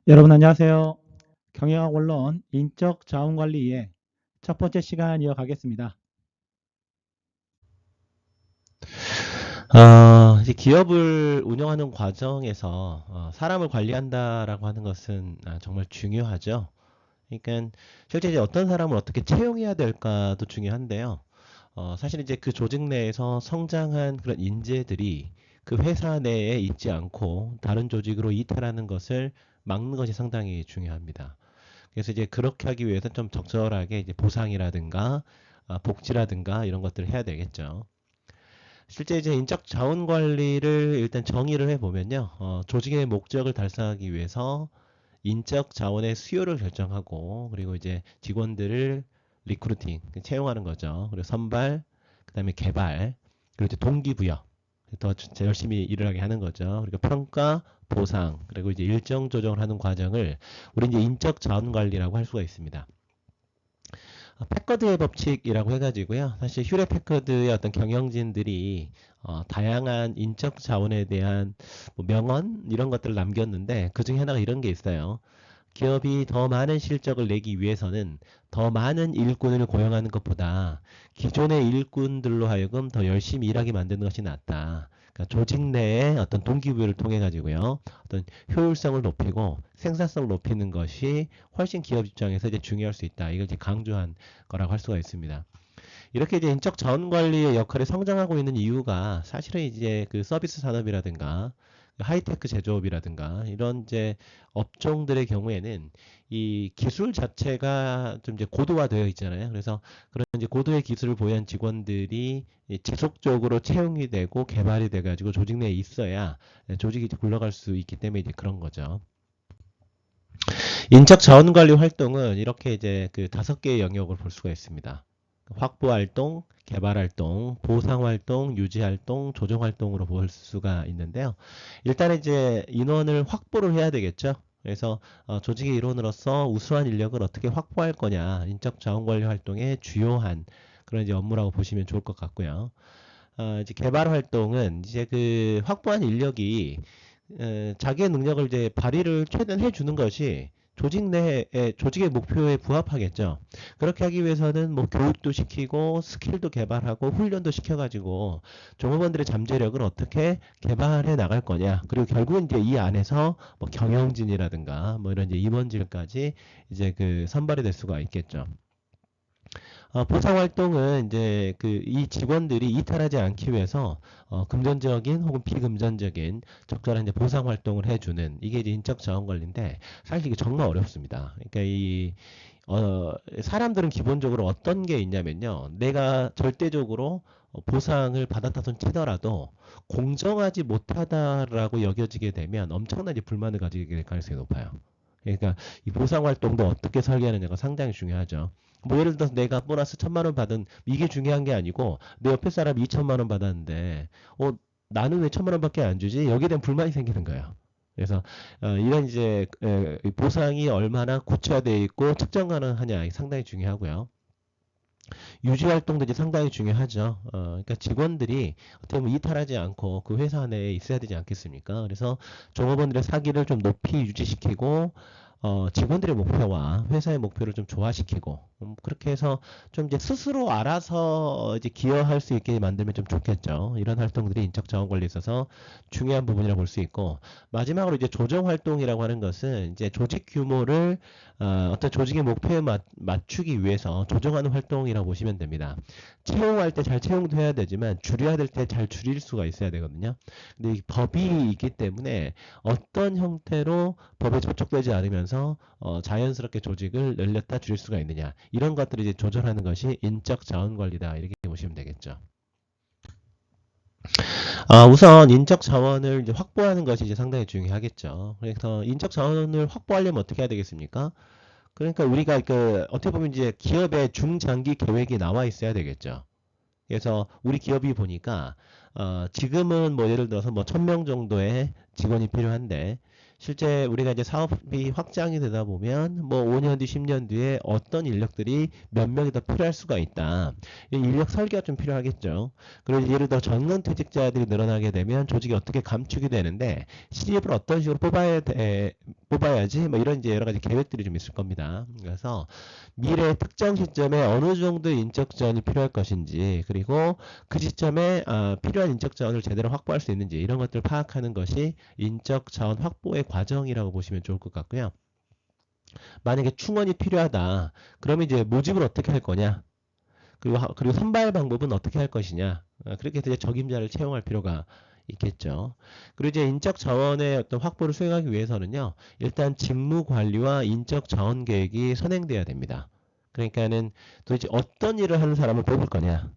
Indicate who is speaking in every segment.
Speaker 1: 여러분 안녕하세요. 경영학 원론 인적 자원 관리의 첫 번째 시간 이어가겠습니다.
Speaker 2: 이제 기업을 운영하는 과정에서 사람을 관리한다라고 하는 것은 정말 중요하죠. 그러니까 실제 이제 어떤 사람을 어떻게 채용해야 될까도 중요한데요. 사실 이제 그 조직 내에서 성장한 그런 인재들이 그 회사 내에 있지 않고 다른 조직으로 이탈하는 것을 막는 것이 상당히 중요합니다. 그래서 이제 그렇게 하기 위해서 좀 적절하게 이제 보상이라든가 복지라든가 이런 것들을 해야 되겠죠. 실제 이제 인적 자원 관리를 일단 정의를 해보면요. 조직의 목적을 달성하기 위해서 인적 자원의 수요를 결정하고, 그리고 이제 직원들을 리크루팅, 채용하는 거죠. 그리고 선발, 그 다음에 개발, 그리고 이제 동기부여, 더 열심히 일을 하게 하는 거죠. 그리고 평가, 보상, 그리고 이제 일정 조정을 하는 과정을 우리 이제 인적 자원 관리라고 할 수가 있습니다. 패커드의 법칙이라고 해가지고요. 사실 휴렛 패커드의 어떤 경영진들이 다양한 인적 자원에 대한 뭐 명언 이런 것들을 남겼는데 그 중에 하나가 이런 게 있어요. 기업이 더 많은 실적을 내기 위해서는 더 많은 일꾼을 고용하는 것보다 기존의 일꾼들로 하여금 더 열심히 일하게 만드는 것이 낫다. 그러니까 조직 내의 어떤 동기부여를 통해 가지고요. 어떤 효율성을 높이고 생산성을 높이는 것이 훨씬 기업 입장에서 이제 중요할 수 있다. 이걸 이제 강조한 거라고 할 수가 있습니다. 이렇게 이제 인적 자원 관리의 역할이 성장하고 있는 이유가 사실은 이제 그 서비스 산업이라든가 하이테크 제조업이라든가 이런 이제 업종들의 경우에는 이 기술 자체가 좀 이제 고도화되어 있잖아요. 그래서 그런 이제 고도의 기술을 보유한 직원들이 지속적으로 채용이 되고 개발이 돼가지고 조직 내에 있어야 조직이 이제 굴러갈 수 있기 때문에 이제 그런 거죠. 인적 자원 관리 활동은 이렇게 이제 그 5개의 영역을 볼 수가 있습니다. 확보 활동, 개발 활동, 보상 활동, 유지 활동, 조정 활동으로 볼 수가 있는데요. 일단 이제 인원을 확보를 해야 되겠죠. 그래서 조직의 일원으로서 우수한 인력을 어떻게 확보할 거냐, 인적 자원 관리 활동의 주요한 그런 이제 업무라고 보시면 좋을 것 같고요. 이제 개발 활동은 이제 그 확보한 인력이 자기의 능력을 이제 발휘를 최대한 해주는 것이 조직 내에 조직의 목표에 부합하겠죠. 그렇게 하기 위해서는 뭐 교육도 시키고 스킬도 개발하고 훈련도 시켜가지고 종업원들의 잠재력을 어떻게 개발해 나갈 거냐. 그리고 결국은 이제 이 안에서 뭐 경영진이라든가 뭐 이런 이제 임원진까지 이제 그 선발이 될 수가 있겠죠. 보상 활동은 이제 그 이 직원들이 이탈하지 않기 위해서 금전적인 혹은 비금전적인 적절한 이제 보상 활동을 해주는 이게 이제 인적 자원 관리인데 사실 이게 정말 어렵습니다. 그러니까 이 사람들은 기본적으로 어떤 게 있냐면요. 내가 절대적으로 보상을 받았다 손 치더라도 공정하지 못하다라고 여겨지게 되면 엄청나게 불만을 가지게 될 가능성이 높아요. 그러니까 이 보상 활동도 어떻게 설계하느냐가 상당히 중요하죠. 뭐 예를 들어서 내가 보너스 1,000만 원 받은 이게 중요한 게 아니고 내 옆에 사람이 2천만 원 받았는데 나는 왜 1,000만 원밖에 안 주지? 여기에 대한 불만이 생기는 거예요. 그래서 이런 이제 보상이 얼마나 구체화되어 있고 측정 가능하냐 이게 상당히 중요하고요. 유지 활동도 이제 상당히 중요하죠. 그러니까 직원들이 어떻게 보면 이탈하지 않고 그 회사 내에 있어야 되지 않겠습니까? 그래서 종업원들의 사기를 좀 높이 유지시키고 직원들의 목표와 회사의 목표를 좀 조화시키고 그렇게 해서 좀 이제 스스로 알아서 이제 기여할 수 있게 만들면 좀 좋겠죠. 이런 활동들이 인적 자원 관리에 있어서 중요한 부분이라고 볼 수 있고 마지막으로 이제 조정 활동이라고 하는 것은 이제 조직 규모를 어떤 조직의 목표에 맞추기 위해서 조정하는 활동이라고 보시면 됩니다. 채용할 때 잘 채용도 해야 되지만 줄여야 될 때 잘 줄일 수가 있어야 되거든요. 근데 이 법이 있기 때문에 어떤 형태로 법에 저촉되지 않으면서 자연스럽게 조직을 늘렸다 줄일 수가 있느냐 이런 것들을 이제 조절하는 것이 인적 자원 관리다 이렇게 보시면 되겠죠. 우선 인적 자원을 이제 확보하는 것이 이제 상당히 중요하겠죠. 그래서 인적 자원을 확보하려면 어떻게 해야 되겠습니까? 그러니까 우리가 그 어떻게 보면 이제 기업의 중장기 계획이 나와 있어야 되겠죠. 그래서 우리 기업이 보니까 지금은 뭐 예를 들어서 뭐 1,000명 정도의 직원이 필요한데 실제 우리가 이제 사업이 확장이 되다 보면 뭐 5년 뒤, 10년 뒤에 어떤 인력들이 몇 명이 더 필요할 수가 있다. 이 인력 설계가 좀 필요하겠죠. 그리고 예를 들어 전능퇴직자들이 늘어나게 되면 조직이 어떻게 감축이 되는데 시집을 어떤 식으로 뽑아야지 뭐 이런 이제 여러 가지 계획들이 좀 있을 겁니다. 그래서 미래 특정 시점에 어느 정도 인적 자원이 필요할 것인지 그리고 그 시점에 필요한 인적 자원을 제대로 확보할 수 있는지 이런 것들을 파악하는 것이 인적 자원 확보의 과정이라고 보시면 좋을 것 같고요. 만약에 충원이 필요하다. 그러면 이제 모집을 어떻게 할 거냐? 그리고 선발 방법은 어떻게 할 것이냐? 그렇게 해서 이제 적임자를 채용할 필요가 있겠죠. 그리고 이제 인적 자원의 어떤 확보를 수행하기 위해서는요. 일단 직무 관리와 인적 자원 계획이 선행돼야 됩니다. 그러니까는 도대체 어떤 일을 하는 사람을 뽑을 거냐?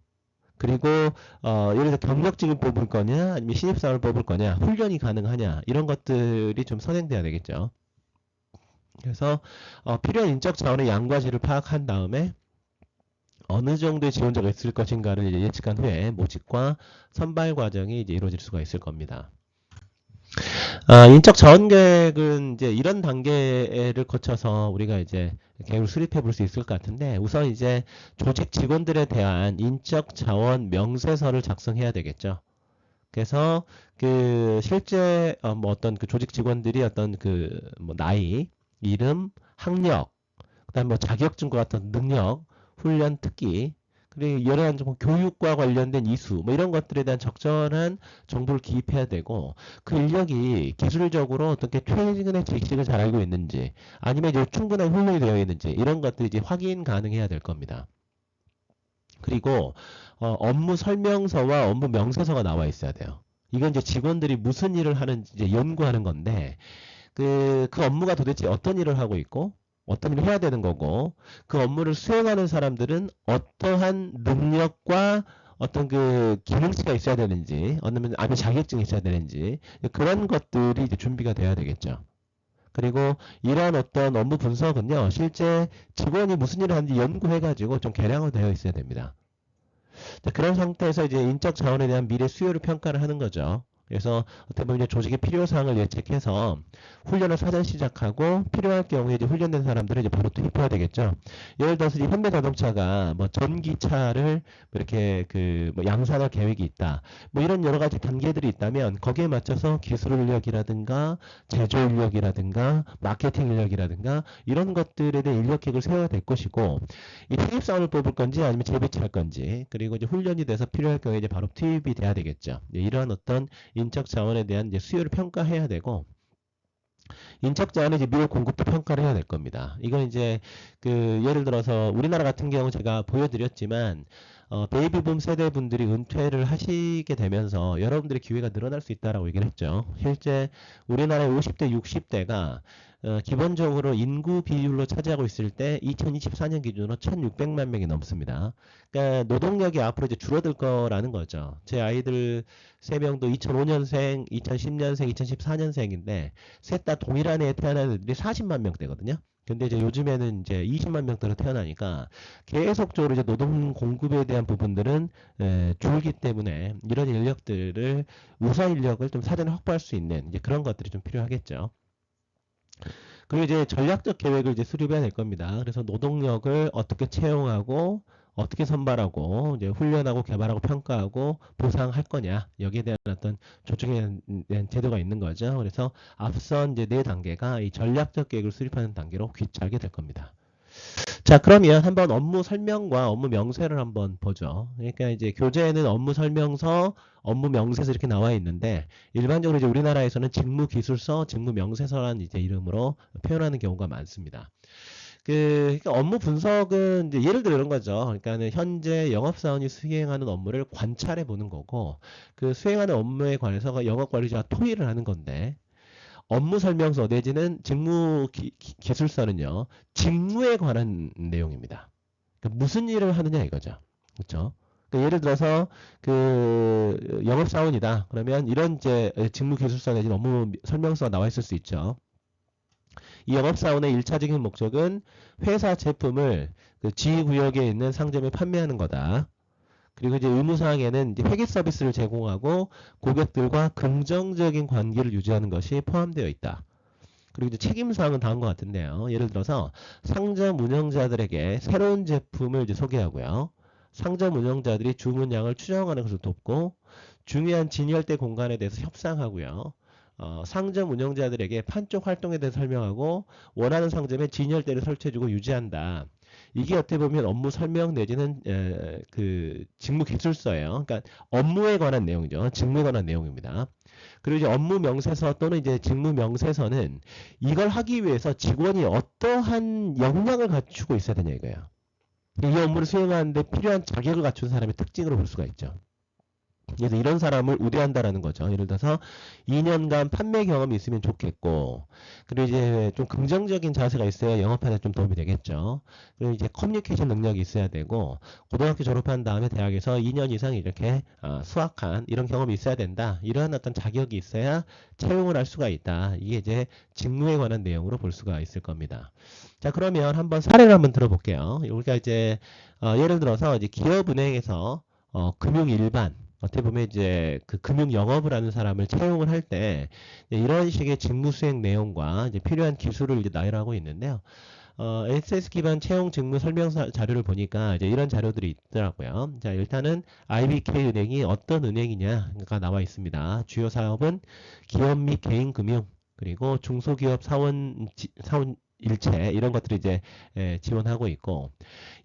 Speaker 2: 그리고 예를 들어 경력직을 뽑을 거냐, 아니면 신입사원을 뽑을 거냐, 훈련이 가능하냐 이런 것들이 좀 선행돼야 되겠죠. 그래서 필요한 인적 자원의 양과 질을 파악한 다음에 어느 정도의 지원자가 있을 것인가를 이제 예측한 후에 모집과 선발 과정이 이제 이루어질 수가 있을 겁니다. 인적 자원 계획은 이제 이런 단계를 거쳐서 우리가 이제 계획을 수립해 볼 수 있을 것 같은데 우선 이제 조직 직원들에 대한 인적 자원 명세서를 작성해야 되겠죠. 그래서 그 실제 뭐 어떤 그 조직 직원들이 어떤 그 뭐 나이, 이름, 학력, 그다음 뭐 자격증과 같은 능력, 훈련 특기, 그리고 여러 가지 뭐 교육과 관련된 이수, 뭐 이런 것들에 대한 적절한 정보를 기입해야 되고, 그 인력이 기술적으로 어떻게 최근의 지식을 잘 알고 있는지, 아니면 이제 충분한 훈련이 되어 있는지, 이런 것들이 이제 확인 가능해야 될 겁니다. 그리고 업무 설명서와 업무 명세서가 나와 있어야 돼요. 이건 이제 직원들이 무슨 일을 하는지 이제 연구하는 건데, 그 업무가 도대체 어떤 일을 하고 있고, 어떤 일을 해야 되는 거고, 그 업무를 수행하는 사람들은 어떠한 능력과 어떤 그 기능치가 있어야 되는지, 아니면 자격증이 있어야 되는지, 그런 것들이 이제 준비가 돼야 되겠죠. 그리고 이러한 어떤 업무 분석은요, 실제 직원이 무슨 일을 하는지 연구해가지고 좀 개량화되어 있어야 됩니다. 그런 상태에서 이제 인적 자원에 대한 미래 수요를 평가를 하는 거죠. 그래서 어떻게 보면 조직의 필요 사항을 예측해서 훈련을 사전 시작하고 필요할 경우에 이제 훈련된 사람들을 이제 바로 투입해야 되겠죠. 예를 들어서 이 현대자동차가 뭐 전기차를 이렇게 그 뭐 양산할 계획이 있다. 뭐 이런 여러 가지 단계들이 있다면 거기에 맞춰서 기술 인력이라든가 제조 인력이라든가 마케팅 인력이라든가 이런 것들에 대한 인력 계획을 세워야 될 것이고 이 신입사원을 뽑을 건지 아니면 재배치할 건지 그리고 이제 훈련이 돼서 필요할 경우에 이제 바로 투입이 돼야 되겠죠. 이러한 어떤 인적 자원에 대한 이제 수요를 평가해야 되고 인적 자원의 이제 미래 공급도 평가를 해야 될 겁니다. 이건 이제 그 예를 들어서 우리나라 같은 경우 제가 보여드렸지만 베이비붐 세대분들이 은퇴를 하시게 되면서 여러분들의 기회가 늘어날 수 있다라고 얘기를 했죠. 실제 우리나라의 50대, 60대가 기본적으로 인구 비율로 차지하고 있을 때 2024년 기준으로 1,600만 명이 넘습니다. 그러니까 노동력이 앞으로 이제 줄어들 거라는 거죠. 제 아이들 3명도 2005년생, 2010년생, 2014년생인데 셋 다 동일한 해에 태어난 애들이 40만 명대거든요. 근데 이제 요즘에는 이제 20만 명대로 태어나니까 계속적으로 이제 노동 공급에 대한 부분들은 줄기 때문에 이런 인력들을 우선 인력을 좀 사전에 확보할 수 있는 이제 그런 것들이 좀 필요하겠죠. 그리고 이제 전략적 계획을 이제 수립해야 될 겁니다. 그래서 노동력을 어떻게 채용하고 어떻게 선발하고 이제 훈련하고 개발하고 평가하고 보상할 거냐 여기에 대한 어떤 조직에 대한 제도가 있는 거죠. 그래서 앞선 이제 네 단계가 이 전략적 계획을 수립하는 단계로 귀착이 될 겁니다. 자, 그러면 한번 업무 설명과 업무 명세를 한번 보죠. 그러니까 이제 교재에는 업무 설명서, 업무 명세서 이렇게 나와 있는데 일반적으로 이제 우리나라에서는 직무 기술서, 직무 명세서라는 이제 이름으로 표현하는 경우가 많습니다. 그러니까 업무 분석은 이제 예를 들어 이런 거죠. 그러니까는 현재 영업사원이 수행하는 업무를 관찰해 보는 거고 그 수행하는 업무에 관해서 영업관리자가 토의를 하는 건데 업무 설명서 내지는 직무 기술서는요, 직무에 관한 내용입니다. 그러니까 무슨 일을 하느냐 이거죠. 그렇죠? 그러니까 예를 들어서 그 영업사원이다. 그러면 이런 이제 직무 기술서 내지는 업무 설명서가 나와 있을 수 있죠. 이 영업사원의 1차적인 목적은 회사 제품을 그 지구역에 있는 상점에 판매하는 거다. 그리고 이제 의무사항에는 이제 회계 서비스를 제공하고 고객들과 긍정적인 관계를 유지하는 것이 포함되어 있다. 그리고 이제 책임사항은 다음과 같은데요. 예를 들어서 상점 운영자들에게 새로운 제품을 이제 소개하고요. 상점 운영자들이 주문량을 추정하는 것을 돕고, 중요한 진열대 공간에 대해서 협상하고요. 상점 운영자들에게 판촉 활동에 대해서 설명하고, 원하는 상점에 진열대를 설치해주고 유지한다. 이게 어떻게 보면 업무 설명 내지는 그 직무 기술서예요. 그러니까 업무에 관한 내용이죠. 직무에 관한 내용입니다. 그리고 이제 업무 명세서 또는 이제 직무 명세서는 이걸 하기 위해서 직원이 어떠한 역량을 갖추고 있어야 되냐 이거예요. 이 업무를 수행하는데 필요한 자격을 갖춘 사람의 특징으로 볼 수가 있죠. 그래서 이런 사람을 우대한다라는 거죠. 예를 들어서 2년간 판매 경험이 있으면 좋겠고, 그리고 이제 좀 긍정적인 자세가 있어야 영업하는 데 좀 도움이 되겠죠. 그리고 이제 커뮤니케이션 능력이 있어야 되고, 고등학교 졸업한 다음에 대학에서 2년 이상 이렇게 수학한 이런 경험이 있어야 된다. 이러한 어떤 자격이 있어야 채용을 할 수가 있다. 이게 이제 직무에 관한 내용으로 볼 수가 있을 겁니다. 자, 그러면 한번 사례를 한번 들어볼게요. 우리가 이제 예를 들어서 이제 기업은행에서 금융 일반 어떻게 보면 이제 그 금융 영업을 하는 사람을 채용을 할 때 이런 식의 직무 수행 내용과 이제 필요한 기술을 이제 나열하고 있는데요. SS 기반 채용 직무 설명 자료를 보니까 이제 이런 자료들이 있더라고요. 자, 일단은 IBK 은행이 어떤 은행이냐가 나와 있습니다. 주요 사업은 기업 및 개인 금융, 그리고 중소기업 사원 일체 이런 것들을 이제 지원하고 있고,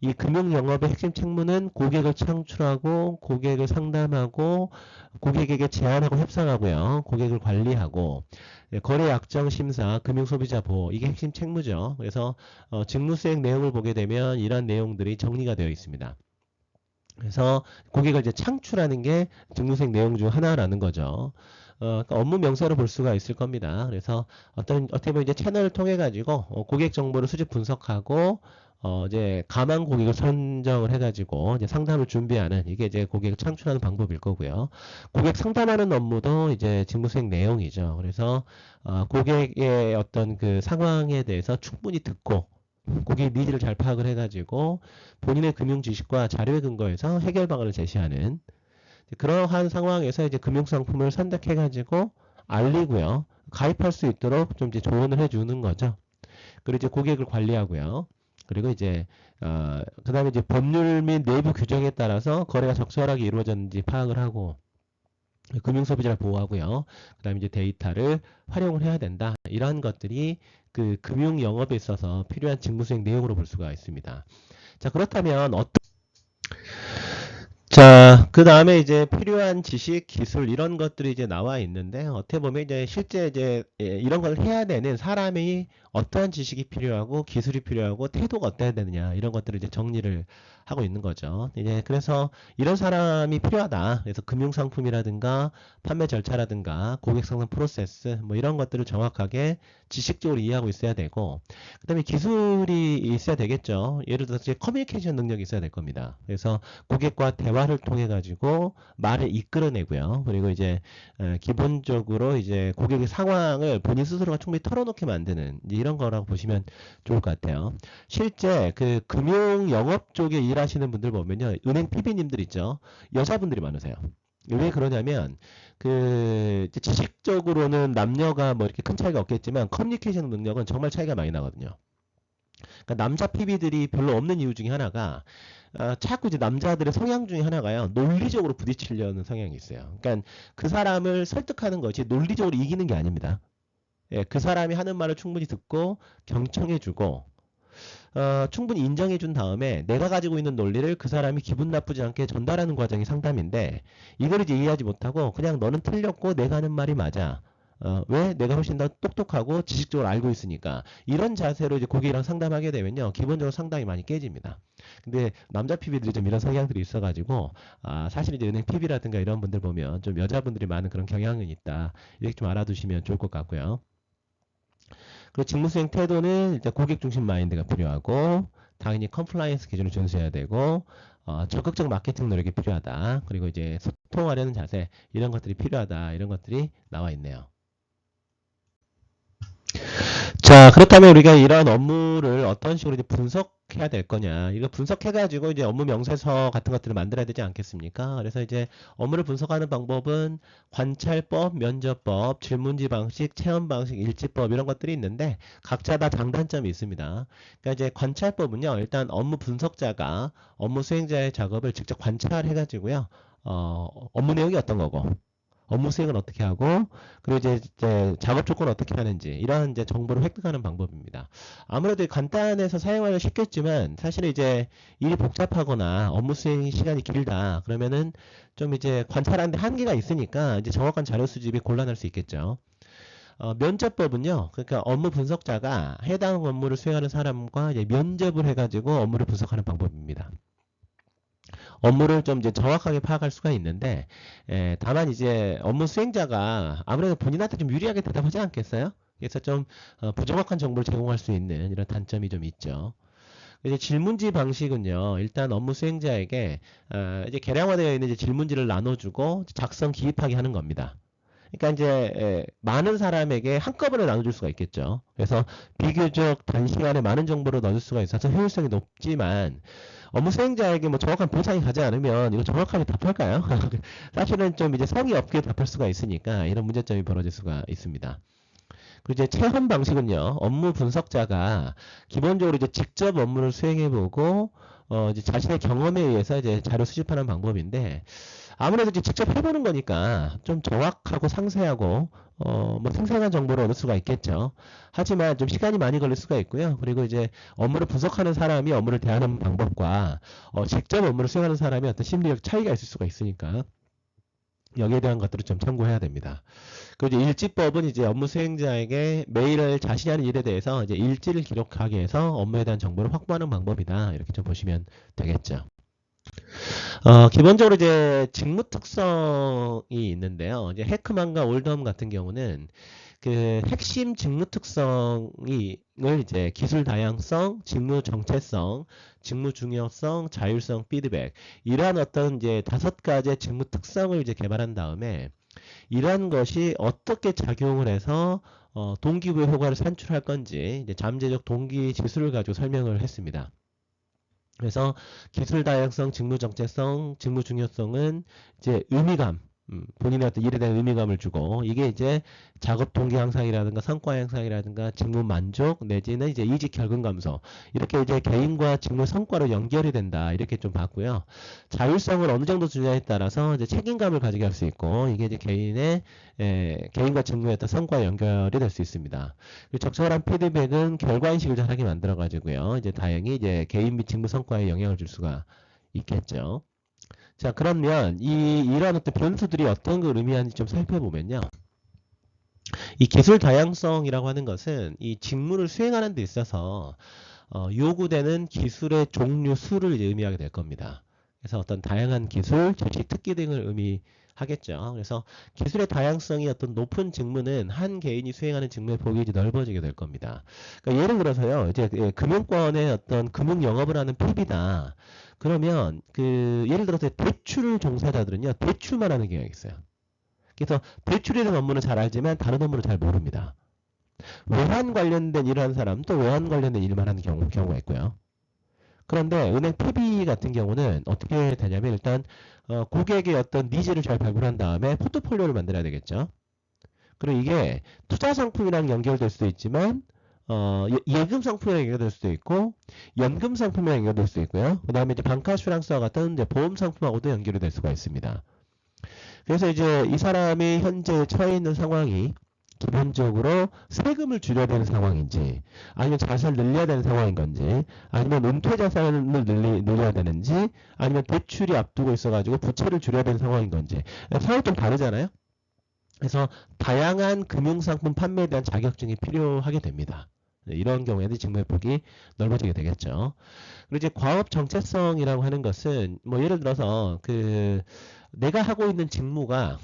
Speaker 2: 이 금융 영업의 핵심 책무는 고객을 창출하고 고객을 상담하고 고객에게 제안하고 협상하고요. 고객을 관리하고 거래 약정 심사, 금융 소비자 보호, 이게 핵심 책무죠. 그래서 직무 수행 내용을 보게 되면 이런 내용들이 정리가 되어 있습니다. 그래서 고객을 이제 창출하는 게 직무수행 내용 중 하나라는 거죠. 그러니까 업무 명세로 볼 수가 있을 겁니다. 그래서 어떻게 보면 이제 채널을 통해 가지고 고객 정보를 수집 분석하고 이제 가망 고객을 선정을 해가지고 이제 상담을 준비하는, 이게 이제 고객을 창출하는 방법일 거고요. 고객 상담하는 업무도 이제 직무수행 내용이죠. 그래서 고객의 어떤 그 상황에 대해서 충분히 듣고 고객 니즈를 잘 파악을 해가지고 본인의 금융 지식과 자료에 근거해서 해결 방안을 제시하는, 그러한 상황에서 이제 금융상품을 선택해가지고 알리고요. 가입할 수 있도록 좀 이제 조언을 해주는 거죠. 그리고 이제 고객을 관리하고요. 그리고 이제 그 다음에 이제 법률 및 내부 규정에 따라서 거래가 적절하게 이루어졌는지 파악을 하고, 금융소비자를 보호하고요. 그 다음에 이제 데이터를 활용을 해야 된다. 이러한 것들이 그 금융 영업에 있어서 필요한 직무수행 내용으로 볼 수가 있습니다. 자, 그렇다면 자, 그 다음에 이제 필요한 지식, 기술 이런 것들이 이제 나와 있는데, 어떻게 보면 이제 실제 이제 이런 걸 해야 되는 사람이 어떠한 지식이 필요하고 기술이 필요하고 태도가 어때야 되느냐, 이런 것들을 이제 정리를 하고 있는 거죠. 이제 그래서 이런 사람이 필요하다. 그래서 금융상품이라든가 판매 절차라든가 고객 상담 프로세스 뭐 이런 것들을 정확하게 지식적으로 이해하고 있어야 되고, 그다음에 기술이 있어야 되겠죠. 예를 들어서 이제 커뮤니케이션 능력이 있어야 될 겁니다. 그래서 고객과 대화를 통해 가지고 말을 이끌어내고요. 그리고 이제 기본적으로 이제 고객의 상황을 본인 스스로가 충분히 털어놓게 만드는 이런 거라고 보시면 좋을 것 같아요. 실제 그 금융 영업 쪽에 일하시는 분들 보면요, 은행 PB님들 있죠. 여자분들이 많으세요. 왜 그러냐면 그 지식적으로는 남녀가 뭐 이렇게 큰 차이가 없겠지만 커뮤니케이션 능력은 정말 차이가 많이 나거든요. 그러니까 남자 PB들이 별로 없는 이유 중에 하나가 자꾸 이제 남자들의 성향 중에 하나가요, 논리적으로 부딪히려는 성향이 있어요. 그러니까 그 사람을 설득하는 것이 논리적으로 이기는 게 아닙니다. 예, 그 사람이 하는 말을 충분히 듣고 경청해주고 충분히 인정해준 다음에 내가 가지고 있는 논리를 그 사람이 기분 나쁘지 않게 전달하는 과정이 상담인데, 이걸 이제 이해하지 못하고 그냥 너는 틀렸고 내가 하는 말이 맞아. 왜? 내가 훨씬 더 똑똑하고 지식적으로 알고 있으니까. 이런 자세로 이제 고객이랑 상담하게 되면요, 기본적으로 상당히 많이 깨집니다. 근데 남자 PB들이 좀 이런 성향들이 있어가지고 사실 이제 은행 PB라든가 이런 분들 보면 좀 여자분들이 많은 그런 경향은 있다. 이렇게 좀 알아두시면 좋을 것 같고요. 그리고 직무수행 태도는 이제 고객 중심 마인드가 필요하고, 당연히 컴플라이언스 기준을 준수해야 되고, 적극적 마케팅 노력이 필요하다. 그리고 이제 소통하려는 자세, 이런 것들이 필요하다. 이런 것들이 나와 있네요. 자, 자, 그렇다면 우리가 이런 업무를 어떤 식으로 이제 분석해야 될 거냐. 이거 분석해가지고 이제 업무 명세서 같은 것들을 만들어야 되지 않겠습니까? 그래서 이제 업무를 분석하는 방법은 관찰법, 면접법, 질문지 방식, 체험 방식, 일지법 이런 것들이 있는데 각자 다 장단점이 있습니다. 그러니까 이제 관찰법은요, 일단 업무 분석자가 업무 수행자의 작업을 직접 관찰해가지고요, 업무 내용이 어떤 거고, 업무 수행은 어떻게 하고, 그리고 이제 작업 조건을 어떻게 하는지, 이러한 이제 정보를 획득하는 방법입니다. 아무래도 간단해서 사용하기 쉽겠지만, 사실은 이제 일이 복잡하거나 업무 수행 시간이 길다, 그러면은 좀 이제 관찰하는데 한계가 있으니까, 이제 정확한 자료 수집이 곤란할 수 있겠죠. 면접법은요, 그러니까 업무 분석자가 해당 업무를 수행하는 사람과 이제 면접을 해가지고 업무를 분석하는 방법입니다. 업무를 좀 이제 정확하게 파악할 수가 있는데, 다만 이제 업무 수행자가 아무래도 본인한테 좀 유리하게 대답하지 않겠어요? 그래서 좀 부정확한 정보를 제공할 수 있는 이런 단점이 좀 있죠. 이제 질문지 방식은요, 일단 업무 수행자에게 이제 개량화되어 있는 이제 질문지를 나눠주고 작성 기입하게 하는 겁니다. 그러니까 이제 많은 사람에게 한꺼번에 나눠줄 수가 있겠죠. 그래서 비교적 단시간에 많은 정보를 넣을 수가 있어서 효율성이 높지만 업무 수행자에게 뭐 정확한 보상이 가지 않으면 이거 정확하게 답할까요? 사실은 좀 이제 성의 없게 답할 수가 있으니까 이런 문제점이 벌어질 수가 있습니다. 그리고 이제 체험 방식은요, 업무 분석자가 기본적으로 이제 직접 업무를 수행해보고 이제 자신의 경험에 의해서 이제 자료 수집하는 방법인데 아무래도 이제 직접 해보는 거니까 좀 정확하고 상세하고 뭐 생생한 정보를 얻을 수가 있겠죠. 하지만 좀 시간이 많이 걸릴 수가 있고요. 그리고 이제 업무를 분석하는 사람이 업무를 대하는 방법과 직접 업무를 수행하는 사람이 어떤 심리적 차이가 있을 수가 있으니까 여기에 대한 것들을 좀 참고해야 됩니다. 그리고 이제 일지법은 이제 업무 수행자에게 매일 자신이 하는 일에 대해서 이제 일지를 기록하게 해서 업무에 대한 정보를 확보하는 방법이다. 이렇게 좀 보시면 되겠죠. 기본적으로 이제 직무 특성이 있는데요. 이제 해크만과 올덤 같은 경우는 그 핵심 직무 특성을 이제 기술 다양성, 직무 정체성, 직무 중요성, 자율성, 피드백 이러한 어떤 이제 5가지의 직무 특성을 이제 개발한 다음에 이러한 것이 어떻게 작용을 해서 동기부여 효과를 산출할 건지 이제 잠재적 동기 지수를 가지고 설명을 했습니다. 그래서 기술 다양성, 직무 정체성, 직무 중요성은 이제 의미감, 본인의 어떤 일에 대한 의미감을 주고 이게 이제 작업 동기 향상이라든가 성과 향상이라든가 직무 만족 내지는 이제 이직 결근 감소 이렇게 이제 개인과 직무 성과로 연결이 된다 이렇게 좀 봤고요. 자율성을 어느 정도 주냐에 따라서 이제 책임감을 가지게 할 수 있고 이게 이제 개인과 직무의 어떤 성과와 연결이 될 수 있습니다. 적절한 피드백은 결과인식을 잘하게 만들어 가지고요. 이제 다행히 이제 개인 및 직무 성과에 영향을 줄 수가 있겠죠. 자, 그러면 이러한 어떤 변수들이 어떤 걸 의미하는지 좀 살펴보면요. 이 기술 다양성이라고 하는 것은 이 직무를 수행하는 데 있어서 요구되는 기술의 종류 수를 이제 의미하게 될 겁니다. 그래서 어떤 다양한 기술, 지식, 특기 등을 의미하겠죠. 그래서 기술의 다양성이 어떤 높은 직무는 한 개인이 수행하는 직무의 폭이 이제 넓어지게 될 겁니다. 그러니까 예를 들어서요, 이제 금융권의 어떤 금융 영업을 하는 PB다. 그러면 예를 들어서 대출 종사자들은요, 대출만 하는 경향이 있어요. 그래서 대출에 대한 업무는 잘 알지만 다른 업무는 잘 모릅니다. 외환 관련된 일을 하는 사람 또 외환 관련된 일만 하는 경우가 있고요. 그런데 은행 PB 같은 경우는 어떻게 되냐면 일단 고객의 어떤 니즈를 잘 발굴한 다음에 포트폴리오를 만들어야 되겠죠. 그리고 이게 투자 상품이랑 연결될 수도 있지만 예금 상품이랑 연결될 수도 있고 연금 상품이랑 연결될 수도 있고요. 그 다음에 이제 방카슈랑스와 같은 이제 보험 상품하고도 연결이 될 수가 있습니다. 그래서 이제 이 사람이 현재 처해 있는 상황이 기본적으로 세금을 줄여야 되는 상황인지 아니면 자산을 늘려야 되는 상황인 건지 아니면 은퇴 자산을 늘려야 되는지 아니면 대출이 앞두고 있어가지고 부채를 줄여야 되는 상황인 건지 상황이 좀 다르잖아요. 그래서 다양한 금융상품 판매에 대한 자격증이 필요하게 됩니다. 이런 경우에는 직무의 폭이 넓어지게 되겠죠. 그리고 이제 과업 정체성이라고 하는 것은 뭐 예를 들어서 내가 하고 있는 직무가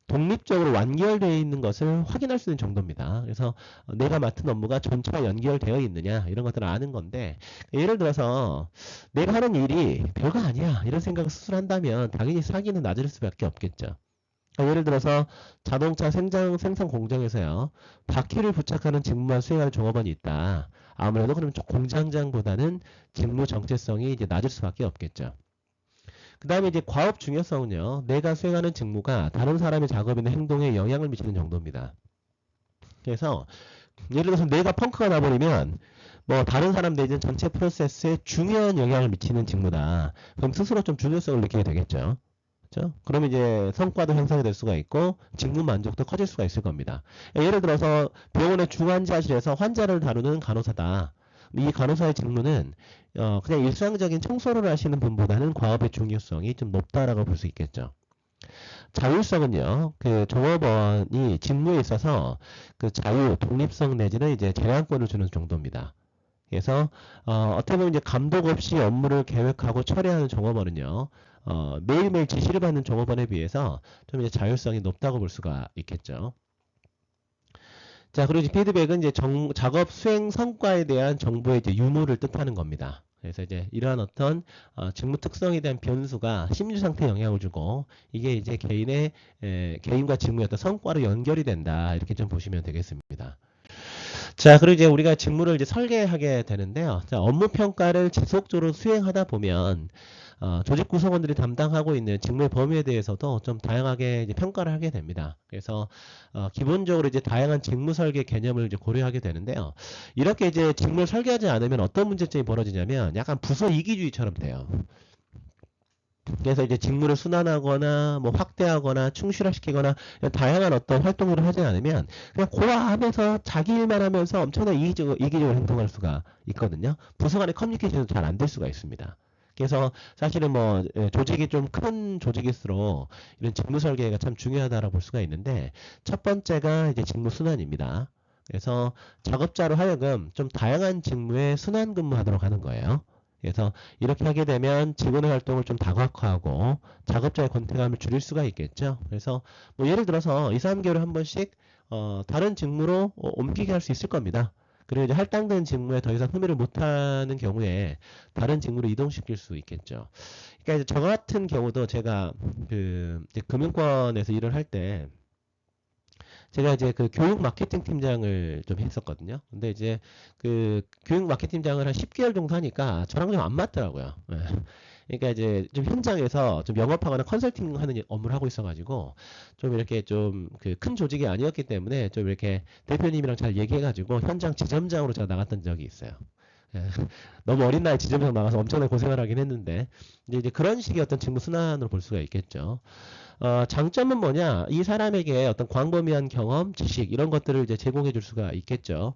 Speaker 2: 독립적으로 완결되어 있는 것을 확인할 수 있는 정도입니다. 그래서 내가 맡은 업무가 전체와 연결되어 있느냐 이런 것들을 아는 건데 예를 들어서 내가 하는 일이 별거 아니야 이런 생각을 스스로 한다면 당연히 사기는 낮을 수밖에 없겠죠. 그러니까 예를 들어서 자동차 생산 공정에서요, 바퀴를 부착하는 직무만 수행하는 종업원이 있다. 아무래도 그러면 공장장보다는 직무 정체성이 이제 낮을 수밖에 없겠죠. 그 다음에 이제 과업 중요성은요, 내가 수행하는 직무가 다른 사람의 작업이나 행동에 영향을 미치는 정도입니다. 그래서 예를 들어서 내가 펑크가 나버리면 뭐 다른 사람 내지는 전체 프로세스에 중요한 영향을 미치는 직무다. 그럼 스스로 좀 중요성을 느끼게 되겠죠. 그렇죠? 그러면 이제 성과도 향상이 될 수가 있고 직무 만족도 커질 수가 있을 겁니다. 예를 들어서 병원의 중환자실에서 환자를 다루는 간호사다. 이 간호사의 직무는 그냥 일상적인 청소를 하시는 분보다는 과업의 중요성이 좀 높다라고 볼 수 있겠죠. 자율성은요, 그 종업원이 직무에 있어서 그 자유, 독립성 내지는 이제 재량권을 주는 정도입니다. 그래서 어떻게 보면 이제 감독 없이 업무를 계획하고 처리하는 종업원은요, 매일매일 지시를 받는 종업원에 비해서 좀 이제 자율성이 높다고 볼 수가 있겠죠. 자, 그리고 이제 피드백은 이제 작업 수행 성과에 대한 정보의 이제 유무를 뜻하는 겁니다. 그래서 이제 이러한 어떤 직무 특성에 대한 변수가 심리 상태에 영향을 주고 이게 이제 개인과 직무의 어떤 성과로 연결이 된다 이렇게 좀 보시면 되겠습니다. 자, 그리고 이제 우리가 직무를 이제 설계하게 되는데요. 자, 업무 평가를 지속적으로 수행하다 보면 조직 구성원들이 담당하고 있는 직무의 범위에 대해서도 좀 다양하게 이제 평가를 하게 됩니다. 그래서 기본적으로 이제 다양한 직무 설계 개념을 이제 고려하게 되는데요. 이렇게 이제 직무를 설계하지 않으면 어떤 문제점이 벌어지냐면 약간 부서 이기주의처럼 돼요. 그래서 이제 직무를 순환하거나 뭐 확대하거나 충실화시키거나 다양한 어떤 활동을 하지 않으면 그냥 고아하면서 자기 일만 하면서 엄청나게 이기적으로 행동할 수가 있거든요. 부서 간의 커뮤니케이션도 잘 안 될 수가 있습니다. 그래서 사실은 뭐 조직이 좀 큰 조직일수록 이런 직무 설계가 참 중요하다라고 볼 수가 있는데 첫 번째가 이제 직무 순환입니다. 그래서 작업자로 하여금 좀 다양한 직무에 순환 근무하도록 하는 거예요. 그래서 이렇게 하게 되면 직원의 활동을 좀 다각화하고 작업자의 권태감을 줄일 수가 있겠죠. 그래서 뭐 예를 들어서 2, 3개월에 한 번씩 다른 직무로 옮기게 할 수 있을 겁니다. 그리고 이제 할당된 직무에 더 이상 흠의를 못하는 경우에 다른 직무로 이동시킬 수 있겠죠. 그러니까 이제 저 같은 경우도 제가 그 이제 금융권에서 일을 할 때 제가 이제 그 교육 마케팅 팀장을 좀 했었거든요. 근데 이제 그 교육 마케팅 팀장을 한 10개월 정도 하니까 저랑 좀 안 맞더라고요. 예. 그러니까 이제 좀 현장에서 좀 영업하거나 컨설팅 하는 업무를 하고 있어가지고 좀 이렇게 좀 그 큰 조직이 아니었기 때문에 좀 이렇게 대표님이랑 잘 얘기해가지고 현장 지점장으로 제가 나갔던 적이 있어요. 예. 너무 어린 나이 지점장 나가서 엄청나게 고생을 하긴 했는데 이제 그런 식의 어떤 직무 순환으로 볼 수가 있겠죠. 장점은 뭐냐? 이 사람에게 어떤 광범위한 경험, 지식 이런 것들을 이제 제공해 줄 수가 있겠죠.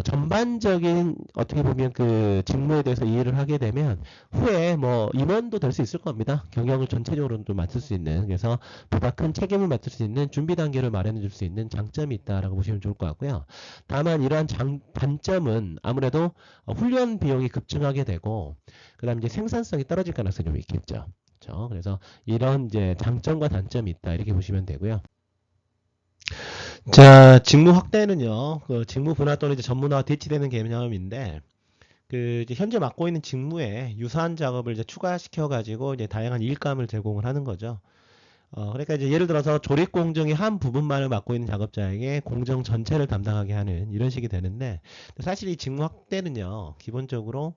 Speaker 2: 전반적인 어떻게 보면 그 직무에 대해서 이해를 하게 되면 후에 뭐 임원도 될 수 있을 겁니다. 경영을 전체적으로 좀 맡을 수 있는 그래서 보다 큰 책임을 맡을 수 있는 준비 단계를 마련해 줄 수 있는 장점이 있다라고 보시면 좋을 것 같고요. 다만 이러한 단점은 아무래도 훈련 비용이 급증하게 되고 그다음 이제 생산성이 떨어질 가능성이 좀 있겠죠. 그렇죠? 그래서 이런 이제 장점과 단점이 있다 이렇게 보시면 되고요. 자, 직무 확대는요, 그 직무 분화 또는 이제 전문화와 대치되는 개념인데, 그 이제 현재 맡고 있는 직무에 유사한 작업을 이제 추가시켜 가지고 이제 다양한 일감을 제공을 하는 거죠. 그러니까 이제 예를 들어서 조립 공정의 한 부분만을 맡고 있는 작업자에게 공정 전체를 담당하게 하는 이런 식이 되는데, 사실 이 직무 확대는요, 기본적으로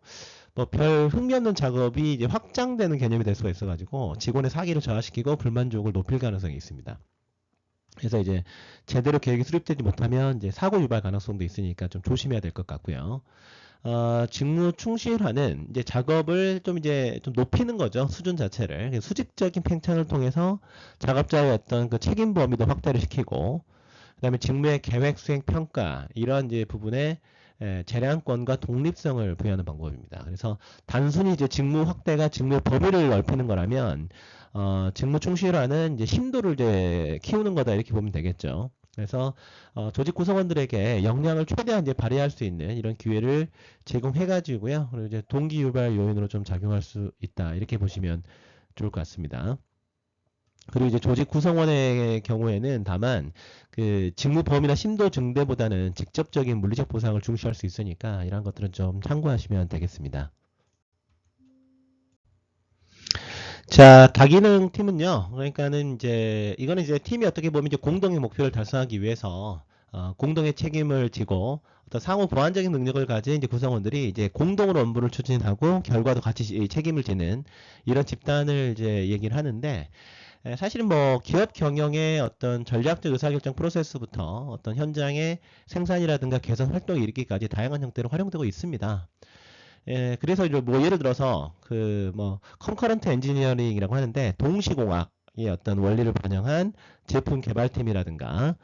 Speaker 2: 뭐 별 흥미 없는 작업이 이제 확장되는 개념이 될 수가 있어가지고 직원의 사기를 저하시키고 불만족을 높일 가능성이 있습니다. 그래서 이제 제대로 계획이 수립되지 못하면 이제 사고 유발 가능성도 있으니까 좀 조심해야 될 것 같고요. 직무 충실화는 이제 작업을 좀 이제 좀 높이는 거죠. 수준 자체를. 수직적인 팽창을 통해서 작업자의 어떤 그 책임 범위도 확대를 시키고, 그 다음에 직무의 계획 수행 평가, 이러한 이제 부분에 재량권과 독립성을 부여하는 방법입니다. 그래서 단순히 이제 직무 확대가 직무의 범위를 넓히는 거라면, 직무 충실화는 이제 심도를 이제 키우는 거다 이렇게 보면 되겠죠. 그래서 조직 구성원들에게 역량을 최대한 이제 발휘할 수 있는 이런 기회를 제공해 가지고요. 그리고 이제 동기 유발 요인으로 좀 작용할 수 있다 이렇게 보시면 좋을 것 같습니다. 그리고 이제 조직 구성원의 경우에는 다만 그 직무 범위나 심도 증대보다는 직접적인 물리적 보상을 중시할 수 있으니까 이런 것들은 좀 참고하시면 되겠습니다. 자, 다기능 팀은요. 그러니까는 이제 이거는 이제 팀이 어떻게 보면 이제 공동의 목표를 달성하기 위해서 공동의 책임을 지고 어떤 상호 보완적인 능력을 가진 이제 구성원들이 이제 공동으로 업무를 추진하고 결과도 같이 책임을 지는 이런 집단을 이제 얘기를 하는데 사실은 뭐 기업 경영의 어떤 전략적 의사결정 프로세스부터 어떤 현장의 생산이라든가 개선 활동에 이르기까지 다양한 형태로 활용되고 있습니다. 그래서 이제 뭐 예를 들어서 그 뭐 컨커런트 엔지니어링이라고 하는데 동시공학의 어떤 원리를 반영한 제품 개발팀이라든가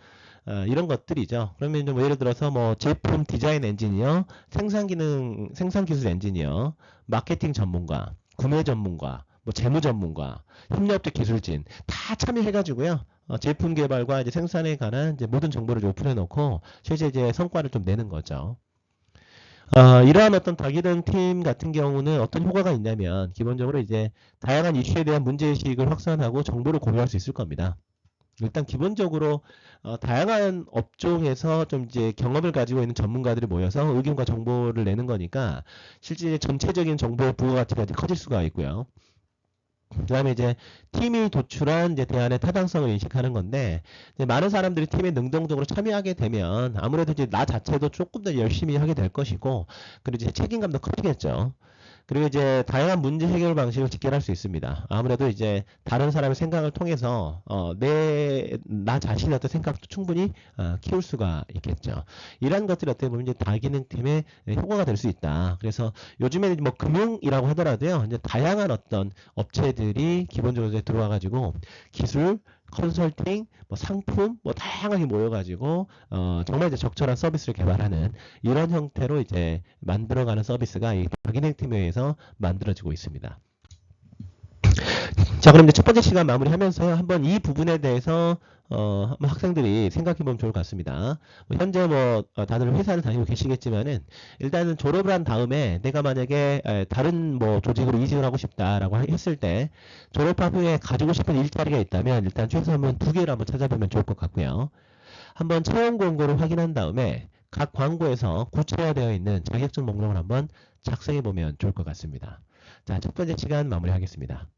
Speaker 2: 이런 것들이죠. 그러면 이제 뭐 예를 들어서 뭐 제품 디자인 엔지니어, 생산 기술 엔지니어, 마케팅 전문가, 구매 전문가, 뭐 재무 전문가, 협력업체 기술진 다 참여해가지고요. 제품 개발과 이제 생산에 관한 이제 모든 정보를 좀 오픈해 놓고 실제 이제 성과를 좀 내는 거죠. 이러한 어떤 다기능 팀 같은 경우는 어떤 효과가 있냐면 기본적으로 이제 다양한 이슈에 대한 문제의식을 확산하고 정보를 공유할 수 있을 겁니다. 일단 기본적으로 다양한 업종에서 좀 이제 경험을 가지고 있는 전문가들이 모여서 의견과 정보를 내는 거니까 실제 전체적인 정보의 부가가치가 커질 수가 있고요. 그 다음에 이제 팀이 도출한 이제 대안의 타당성을 인식하는 건데, 이제 많은 사람들이 팀에 능동적으로 참여하게 되면 아무래도 이제 나 자체도 조금 더 열심히 하게 될 것이고, 그리고 이제 책임감도 커지겠죠. 그리고 이제 다양한 문제 해결 방식을 직결할 수 있습니다. 아무래도 이제 다른 사람의 생각을 통해서 나 자신의 어떤 생각도 충분히 키울 수가 있겠죠. 이러한 것들이 어떻게 보면 이제 다기능 팀의 효과가 될 수 있다. 그래서 요즘에는 뭐 금융이라고 하더라도요, 이제 다양한 어떤 업체들이 기본적으로 이제 들어와가지고 기술, 컨설팅, 뭐 상품, 뭐 다양하게 모여가지고 정말 이제 적절한 서비스를 개발하는 이런 형태로 이제 만들어가는 서비스가 이 다기능 팀에 의해서 만들어지고 있습니다. 자, 그럼 이제 첫 번째 시간 마무리하면서요. 한번 이 부분에 대해서 한번 학생들이 생각해보면 좋을 것 같습니다. 뭐 현재 뭐 다들 회사를 다니고 계시겠지만은 일단은 졸업을 한 다음에 내가 만약에 다른 뭐 조직으로 이직을 하고 싶다라고 했을 때 졸업한 후에 가지고 싶은 일자리가 있다면 일단 최소한 두 개를 한번 찾아보면 좋을 것 같고요. 한번 채용 공고를 확인한 다음에 각 광고에서 구체화되어 있는 자격증 목록을 한번 작성해 보면 좋을 것 같습니다. 자, 첫 번째 시간 마무리하겠습니다.